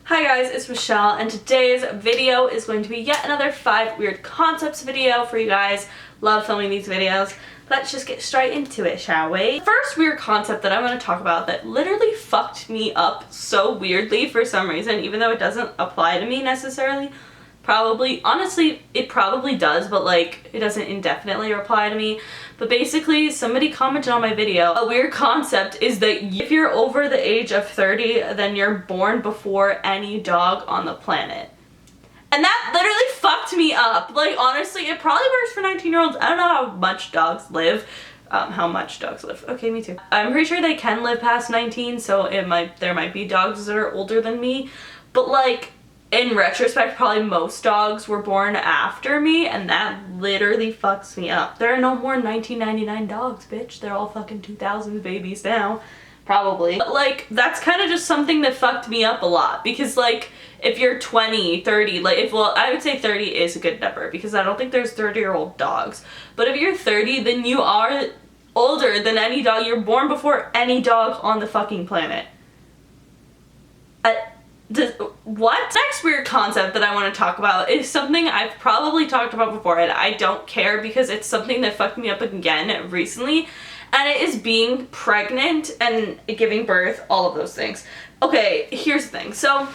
Hi guys, it's Michelle, and today's video is going to be yet another 5 weird concepts video for you guys. Love filming these videos. Let's just get straight into it, shall we? The first weird concept that I'm going to talk about that literally fucked me up so weirdly for some reason, even though it doesn't apply to me necessarily. Honestly, it probably does, but like, it doesn't indefinitely apply to me. But basically, somebody commented on my video, a weird concept is that if you're over the age of 30, then you're born before any dog on the planet. And that literally fucked me up. Like, honestly, it probably works for 19-year-olds. I don't know how much dogs live. Okay, me too. I'm pretty sure they can live past 19, so there might be dogs that are older than me. But like, in retrospect, probably most dogs were born after me, and that literally fucks me up. There are no more 1999 dogs, bitch. They're all fucking 2000 babies now. Probably. But like, that's kind of just something that fucked me up a lot, because like, if you're 20, 30, like, I would say 30 is a good number, because I don't think there's 30-year-old dogs. But if you're 30, then you are older than any dog. You're born before any dog on the fucking planet. What? Next weird concept that I want to talk about is something I've probably talked about before, and I don't care because it's something that fucked me up again recently, and it is being pregnant and giving birth, all of those things. Okay, here's the thing. So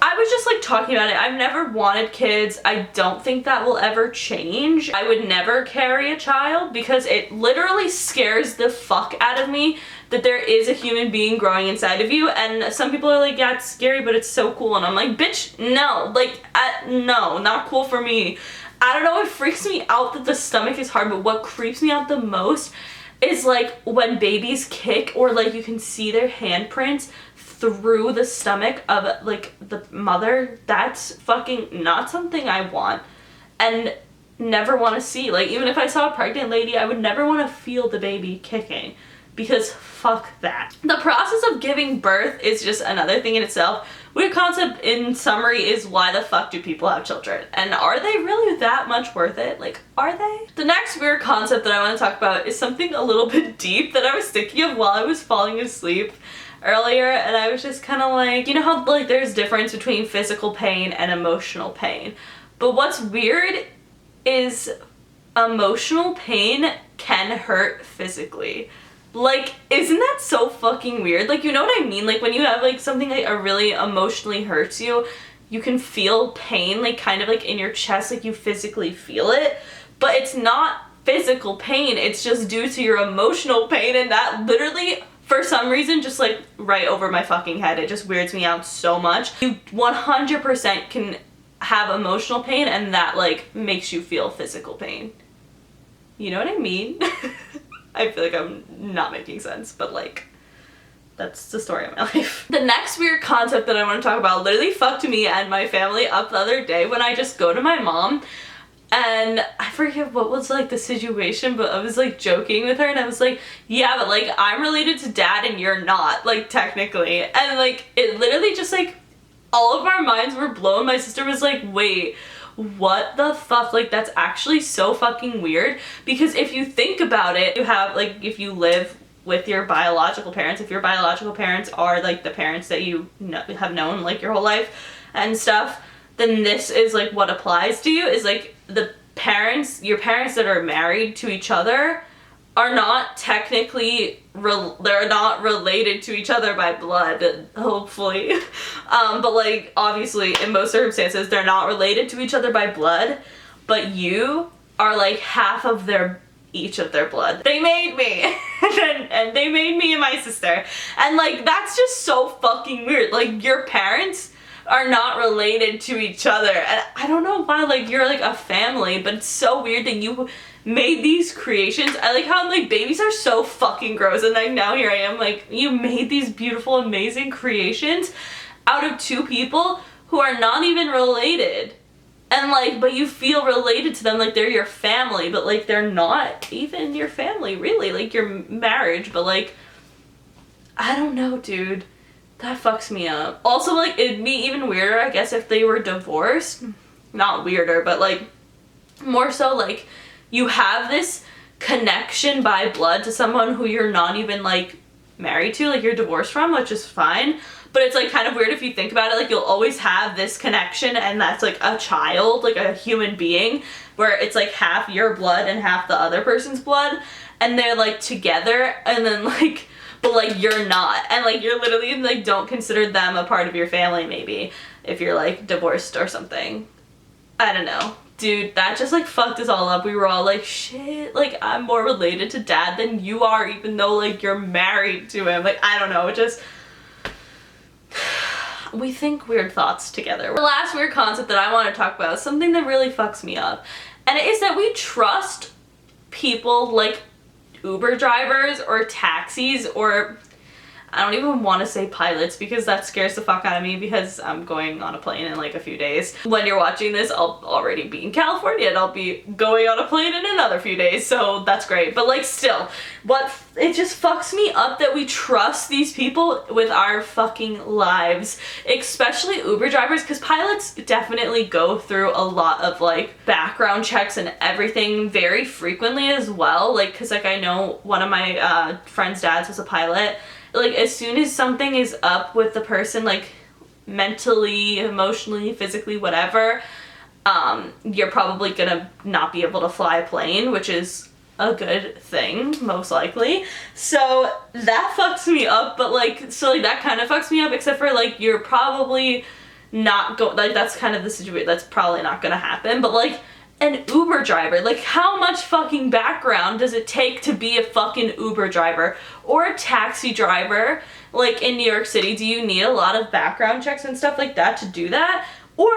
I was just like talking about it. I've never wanted kids. I don't think that will ever change. I would never carry a child because it literally scares the fuck out of me that there is a human being growing inside of you. And some people are like, yeah, it's scary, but it's so cool. And I'm like, bitch, no. Like, no, not cool for me. I don't know, it freaks me out that the stomach is hard, but what creeps me out the most is like when babies kick, or like you can see their handprints through the stomach of like the mother. That's fucking not something I want and never want to see. Like, even if I saw a pregnant lady, I would never want to feel the baby kicking, because fuck that. The process of giving birth is just another thing in itself. Weird concept in summary is, why the fuck do people have children? And are they really that much worth it? Like, are they? The next weird concept that I want to talk about is something a little bit deep that I was thinking of while I was falling asleep earlier, and I was just kind of like, you know how like there's difference between physical pain and emotional pain, but what's weird is emotional pain can hurt physically. Like, isn't that so fucking weird? Like, you know what I mean? Like, when you have like something that really emotionally hurts you, you can feel pain, like kind of like in your chest, like you physically feel it, but it's not physical pain, it's just due to your emotional pain. And that literally, for some reason, just like right over my fucking head, it just weirds me out so much. You 100% can have emotional pain, and that like makes you feel physical pain. You know what I mean? I feel like I'm not making sense, but like, that's the story of my life. The next weird concept that I want to talk about literally fucked me and my family up the other day when I just go to my mom. And I forget what was like the situation, but I was like joking with her, and I was like, yeah, but like, I'm related to dad and you're not, like, technically. And like, it literally just like, all of our minds were blown. My sister was like, wait, what the fuck? Like, that's actually so fucking weird, because if you think about it, you have like, if you live with your biological parents, if your biological parents are like the parents that you have known like your whole life and stuff, then this is like what applies to you, is like the parents, your parents that are married to each other are not technically, they're not related to each other by blood, hopefully. But like, obviously, in most circumstances, they're not related to each other by blood, but you are like half of each of their blood. They made me, and they made me and my sister. And like, that's just so fucking weird. Like, your parents are not related to each other, and I don't know why, like, you're like a family, but it's so weird that you made these creations. I like how like babies are so fucking gross, and like now here I am, like, you made these beautiful, amazing creations out of two people who are not even related, and like, but you feel related to them, like they're your family, but like they're not even your family really, like your marriage. But like, I don't know, dude. That fucks me up. Also, like, it'd be even weirder, I guess, if they were divorced. Not weirder, but like, more so like, you have this connection by blood to someone who you're not even like married to, like you're divorced from, which is fine, but it's like kind of weird if you think about it. Like you'll always have this connection, and that's like a child, like a human being, where it's like half your blood and half the other person's blood, and they're like together, and then like, but like you're not, and like you're literally like don't consider them a part of your family maybe if you're like divorced or something. I don't know. Dude, that just like fucked us all up. We were all like, shit, like I'm more related to dad than you are, even though like you're married to him. Like, I don't know, it just, we think weird thoughts together. The last weird concept that I want to talk about is something that really fucks me up. And it is that we trust people like Uber drivers or taxis, or I don't even want to say pilots because that scares the fuck out of me because I'm going on a plane in like a few days. When you're watching this, I'll already be in California and I'll be going on a plane in another few days, so that's great. But like still, it just fucks me up that we trust these people with our fucking lives, especially Uber drivers, because pilots definitely go through a lot of like background checks and everything very frequently as well. Like, because like I know one of my friend's dads was a pilot. Like, as soon as something is up with the person, like, mentally, emotionally, physically, whatever, you're probably gonna not be able to fly a plane, which is a good thing, most likely. So, that fucks me up, but, like, so, like, that kind of fucks me up, except for, like, you're probably not like, that's kind of the situation, that's probably not gonna happen, but, like, an Uber driver, like how much fucking background does it take to be a fucking Uber driver or a taxi driver? Like in New York City, do you need a lot of background checks and stuff like that to do that? Or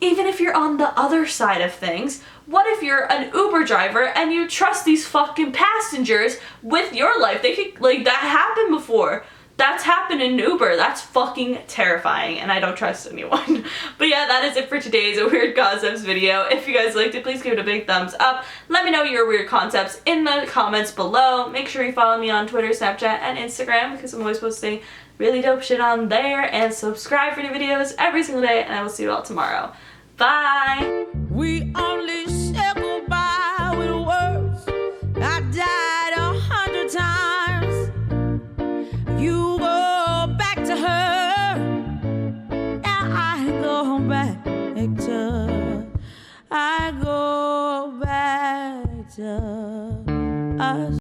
even if you're on the other side of things, what if you're an Uber driver and you trust these fucking passengers with your life? They could, like, that happened before. That's happened in Uber. That's fucking terrifying, and I don't trust anyone. But yeah, that is it for today's Weird Concepts video. If you guys liked it, please give it a big thumbs up. Let me know your weird concepts in the comments below. Make sure you follow me on Twitter, Snapchat, and Instagram because I'm always posting really dope shit on there. And subscribe for new videos every single day, and I will see you all tomorrow. Bye! We only said goodbye with words. I died 100 times. You go back to her, and I go back to, I go back to us.